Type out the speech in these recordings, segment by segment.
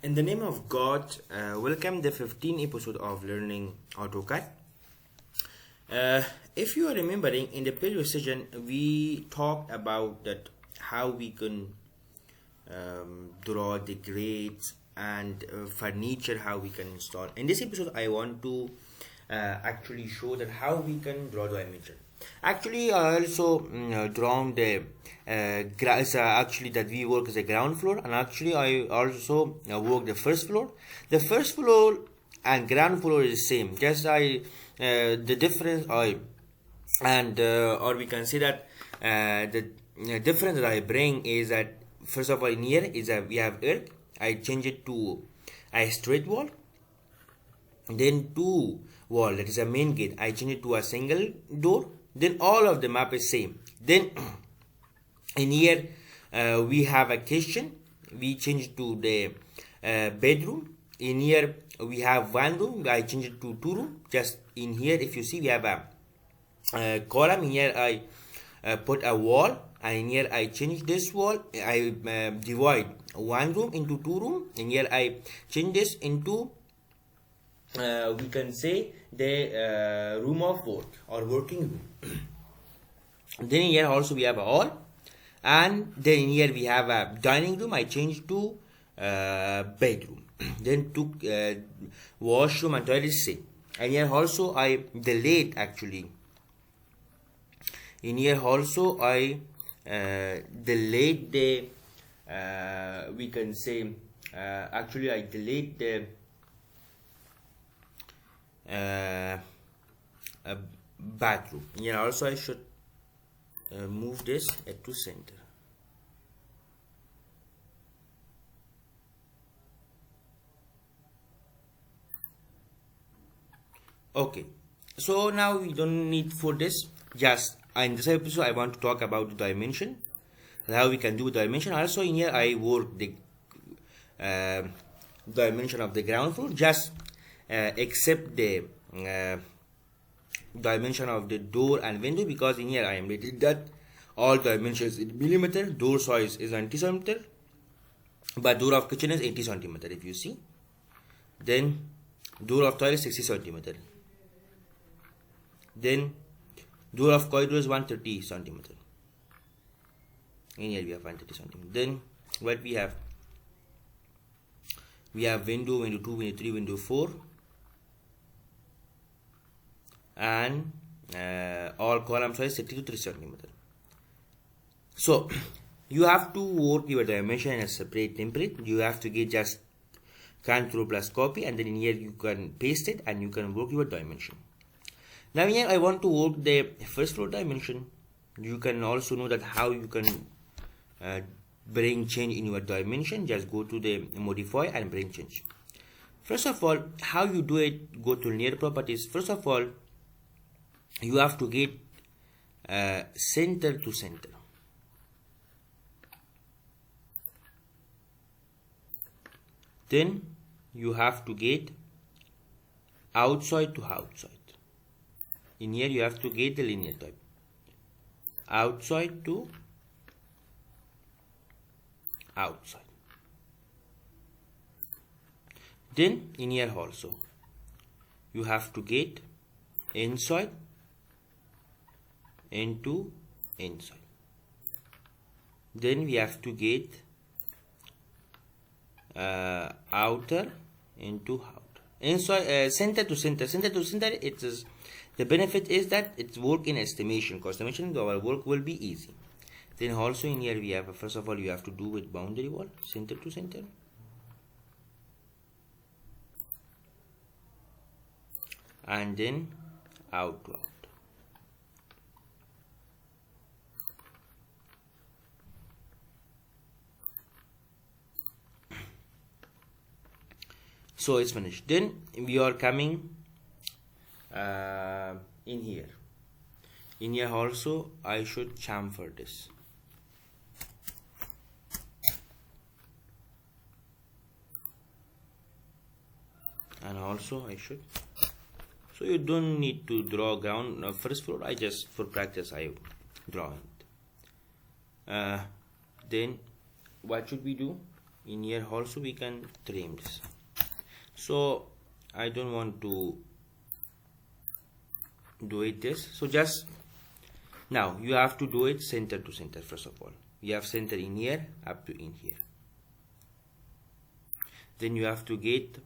In the name of God, welcome the 15th episode of Learning AutoCAD. If you are remembering, in the previous session, we talked about that how we can draw the grades and furniture, how we can install. In this episode, I want to actually show that how we can draw the dimension. Actually, I also drawn the actually that we work as a ground floor, and actually I also work the first floor. The first floor and ground floor is the same. Just the difference or we can say that the difference that I bring is that first of all in here is that we have earth. I change it to a straight wall. Then two wall, that is a main gate, I change it to a single door. Then all of the map is same. Then in here we have a kitchen, we change it to the bedroom. In here we have one room, I change it to two room. Just in here, if you see, we have a column. In here I put a wall, and in here I change this wall. I divide one room into two room. In here I change this into we can say the room of work or working room. Then here also we have a hall, and then in here we have a dining room. I change to bedroom. Then took washroom and toilet same. And here also I delete actually. In here also I delete the we can say actually I delete the a bathroom. Yeah, also I should move this to center. Okay, so now we don't need for this. Just in this episode I want to talk about the dimension, how we can do dimension. Also in here I work the dimension of the ground floor, just except the dimension of the door and window, because in here I am written that all dimensions in millimeter. Door size is 90 centimeter, but door of kitchen is 80 centimeter. If you see, then door of toilet 60 centimeter. Then door of corridor is 130 centimeter. In here we have 130 centimeter. Then what we have? We have window, window 2, window 3, window 4, and all column size 30 to 3 centimeter. So you have to work your dimension in a separate template. You have to get just Ctrl plus copy, and then in here you can paste it and you can work your dimension. Now here I want to work the first floor dimension. You can also know that how you can bring change in your dimension. Just go to the modify and bring change. First of all, how you do it, go to linear properties. First of all, you have to get center to center. Then you have to get outside to outside. In here you have to get the linear type, outside to outside. Then in here also you have to get inside into inside. Then we have to get outer into outer. Inside center to center. Center to center, it is the benefit is that it's work in estimation. Because estimation our work will be easy. Then also in here we have, first of all you have to do with boundary wall, center to center, and then out to out. So it's finished. Then we are coming in here. In here also I should chamfer this. And also I should, so you don't need to draw ground first floor. I just for practice I draw it. Then what should we do? in here also we can trim this. So I don't want to do it this. So just now you have to do it center to center. First of all, you have center in here up to in here. Then you have to get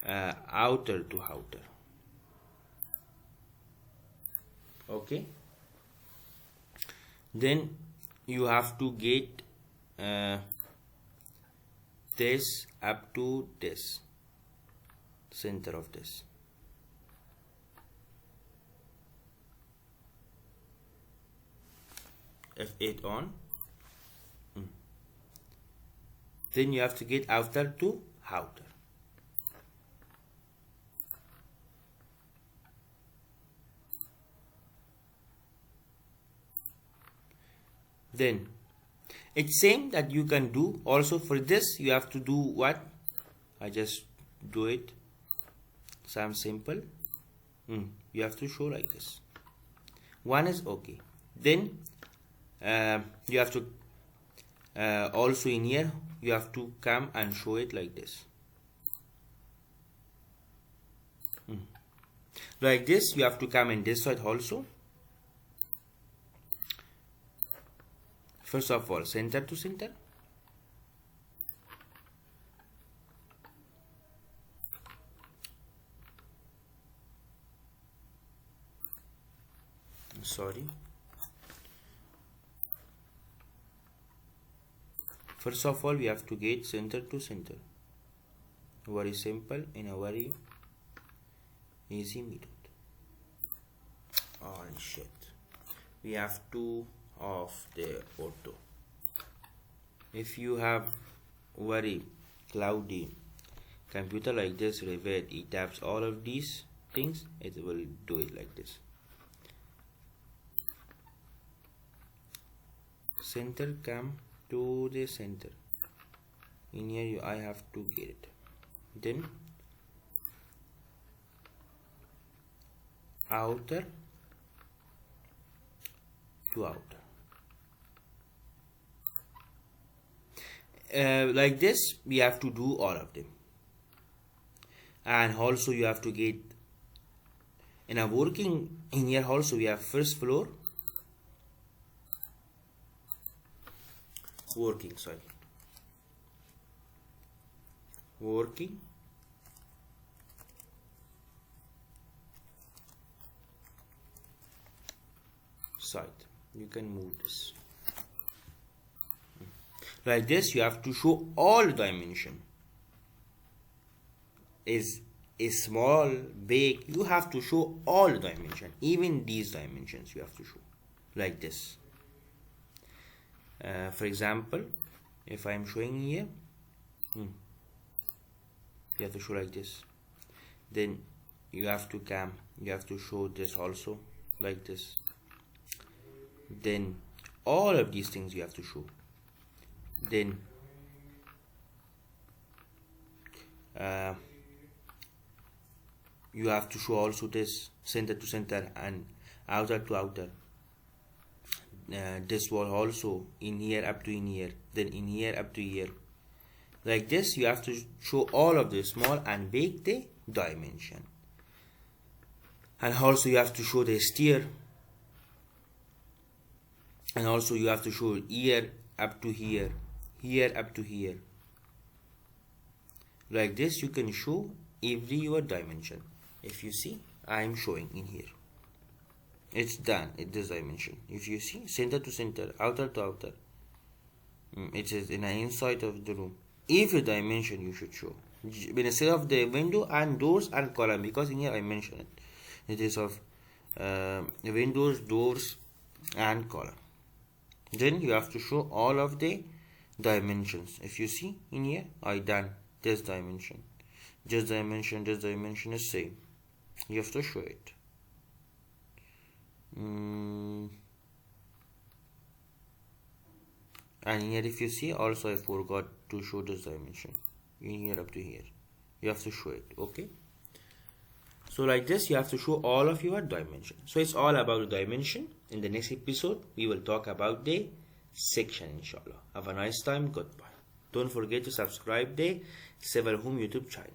outer to outer. Okay. Then you have to get this up to this center of this. F8 on. Then you have to get outer to outer. Then it's same that you can do also for this. You have to do what I just do it some simple. You have to show like this. One is okay. Then you have to also in here you have to come and show it like this. Like this you have to come in this side also. First of all, center to center. Sorry. First of all, we have to get center to center. Very simple in a very easy method. Oh shit. We have to off the auto. If you have very cloudy computer like this, Revit, it taps all of these things, it will do it like this. Center, come to the center. In here I have to get it. Then outer to outer. Like this we have to do all of them. And also you have to get in a working in here also we have first floor working side. You can move this like this. You have to show all dimension. Is small, big, you have to show all dimension, even these dimensions you have to show like this. For example, if I'm showing here, you have to show like this. Then you have to come, you have to show this also like this. Then all of these things you have to show. Then you have to show also this center to center and outer to outer. This wall also in here up to in here, then in here up to here. Like this you have to show all of the small and big the dimension. And also you have to show the stair. And also you have to show here up to here, here up to here. Like this you can show every your dimension. If you see, I am showing in here. It's done at this dimension. If you see, center to center, outer to outer. It is in the inside of the room. Every dimension you should show. Instead of the window and doors and column, because in here I mentioned it. It is of windows, doors and column. Then you have to show all of the dimensions. If you see in here, I done this dimension. This dimension is same. You have to show it. And here if you see, also I forgot to show this dimension. In here up to here. You have to show it, okay? So like this, you have to show all of your dimension. So it's all about the dimension. In the next episode, we will talk about the section, inshallah. Have a nice time. Goodbye. Don't forget to subscribe the Civil Home YouTube channel.